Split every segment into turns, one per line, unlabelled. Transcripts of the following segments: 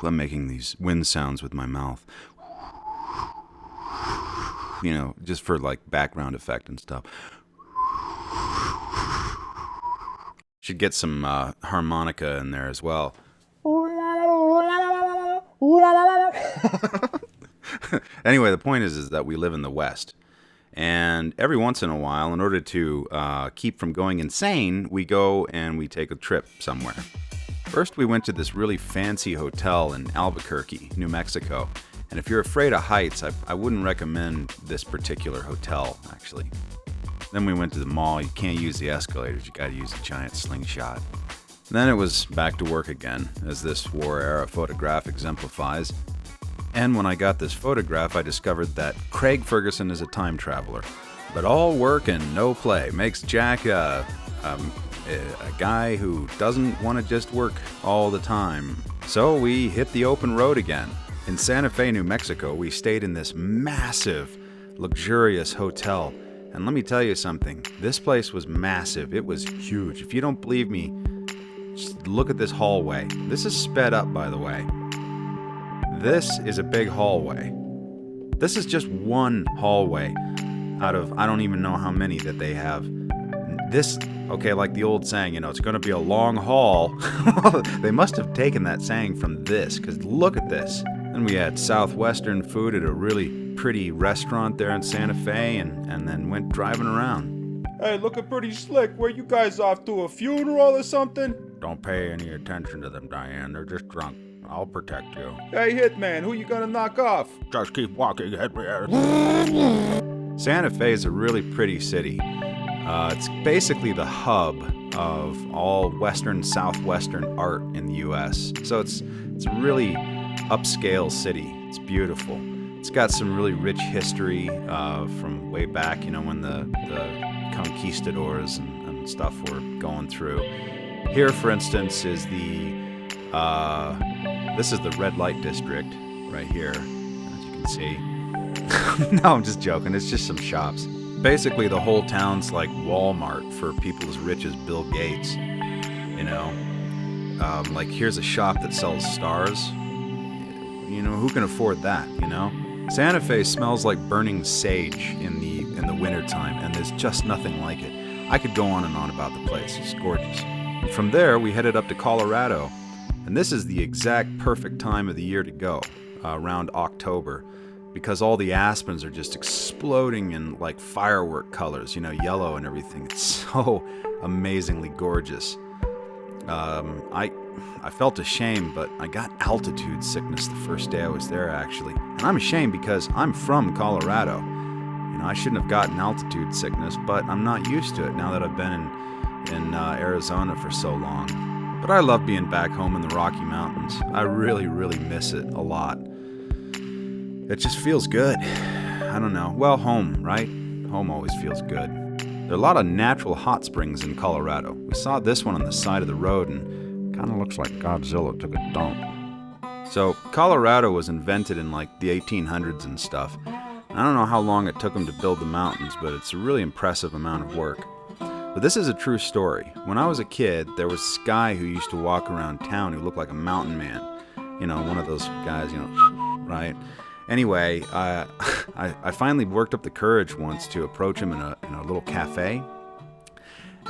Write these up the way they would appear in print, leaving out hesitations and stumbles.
I'm making these wind sounds with my mouth. You know, just for like background effect and stuff. Should get some harmonica in there as well. Anyway, the point is that we live in the West. And every once in a while, in order to keep from going insane, we go and we take a trip somewhere. First, we went to this really fancy hotel in Albuquerque, New Mexico. And if you're afraid of heights, I wouldn't recommend this particular hotel, actually. Then we went to the mall. You can't use the escalators. You got to use a giant slingshot. Then it was back to work again, as this war-era photograph exemplifies. And when I got this photograph, I discovered that Craig Ferguson is a time traveler. But all work and no play makes Jack a guy who doesn't want to just work all the time. So we hit the open road again. In Santa Fe, New Mexico, we stayed in this massive, luxurious hotel. And let me tell you something, this place was massive. It was huge. If you don't believe me, just look at this hallway. This is sped up, by the way. This is a big hallway. This is just one hallway out of I don't even know how many that they have. This, okay, like the old saying, you know, it's going to be a long haul. They must have taken that saying from this, because look at this. Then we had Southwestern food at a really pretty restaurant there in Santa Fe, and then went driving around.
Hey, looking pretty slick. Where you guys off to, a funeral or something?
Don't pay any attention to them, Diane. They're just drunk. I'll protect you.
Hey, Hitman, who you gonna knock off?
Just keep walking, Hitman. Santa Fe is a really pretty city. It's basically the hub of all Western, Southwestern art in the U.S. So it's a really upscale city. It's beautiful. It's got some really rich history from way back, you know, when the conquistadors and stuff were going through. Here, for instance, is this is the red light district right here, as you can see. No, I'm just joking. It's just some shops. Basically, the whole town's like Walmart for people as rich as Bill Gates. You know, like here's a shop that sells stars. You know, who can afford that? You know, Santa Fe smells like burning sage in the wintertime, and there's just nothing like it. I could go on and on about the place. It's gorgeous. And from there, we headed up to Colorado. And this is the exact perfect time of the year to go, around October, because all the aspens are just exploding in like firework colors, you know, yellow and everything. It's so amazingly gorgeous. I felt ashamed, but I got altitude sickness the first day I was there, actually. And I'm ashamed because I'm from Colorado. You know, I shouldn't have gotten altitude sickness, but I'm not used to it now that I've been in Arizona for so long. But I love being back home in the Rocky Mountains. I really, really miss it a lot. It just feels good. I don't know. Well, home, right? Home always feels good. There are a lot of natural hot springs in Colorado. We saw this one on the side of the road and kind of looks like Godzilla took a dump. So, Colorado was invented in like the 1800s and stuff. I don't know how long it took them to build the mountains, but it's a really impressive amount of work. But this is a true story. When I was a kid, there was this guy who used to walk around town who looked like a mountain man. You know, one of those guys, you know, right? Anyway, I finally worked up the courage once to approach him in a little cafe.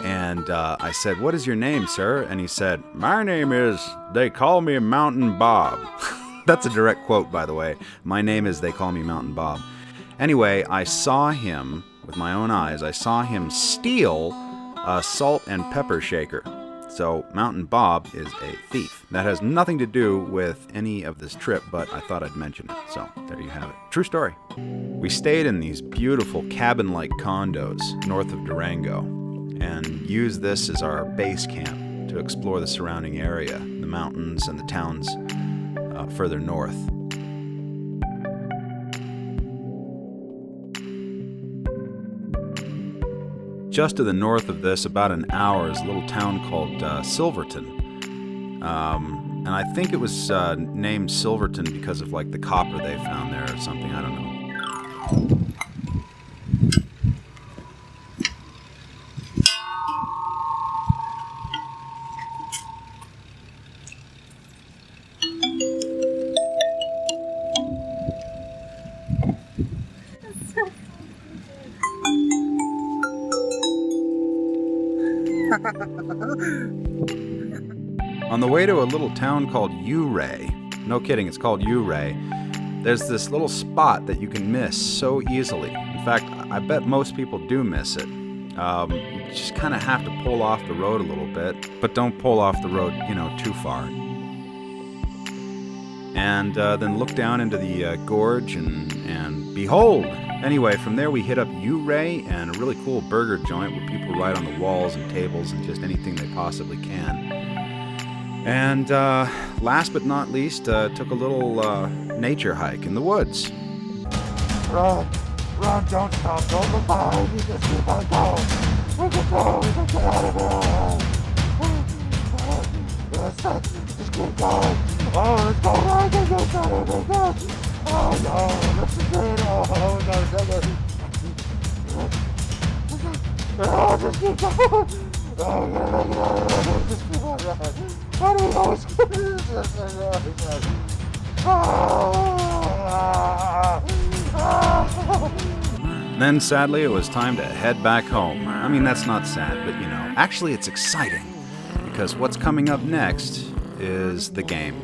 And I said, "What is your name, sir?" And he said, "My name is, they call me Mountain Bob." That's a direct quote, by the way. My name is, they call me Mountain Bob. Anyway, I saw him, with my own eyes, I saw him steal a salt and pepper shaker. So Mountain Bob is a thief. That has nothing to do with any of this trip, but I thought I'd mention it. So there you have it. True story. We stayed in these beautiful cabin-like condos north of Durango and used this as our base camp to explore the surrounding area, the mountains and the towns further north. Just to the north of this, about an hour, is a little town called Silverton. And I think it was named Silverton because of like the copper they found there or something. I don't know. On the way to a little town called Ouray, no kidding, it's called Ouray, there's this little spot that you can miss so easily. In fact, I bet most people do miss it. You just kind of have to pull off the road a little bit, but don't pull off the road, too far. And then look down into the gorge and behold! Anyway, from there we hit up Ouray and a really cool burger joint where people ride on the walls and tables and just anything they possibly can. And last but not least, took a little nature hike in the woods.
Run, don't stop, don't look behind you, just keep on going. We can go, we can get out of here. Just keep going. Oh, let's go right, let's go. Oh no, this is it, oh no, just keep going. Oh, we're gonna make it out of here, just keep on running. How do we always get
Then, sadly, it was time to head back home. I mean, that's not sad, but actually it's exciting, because what's coming up next is the game.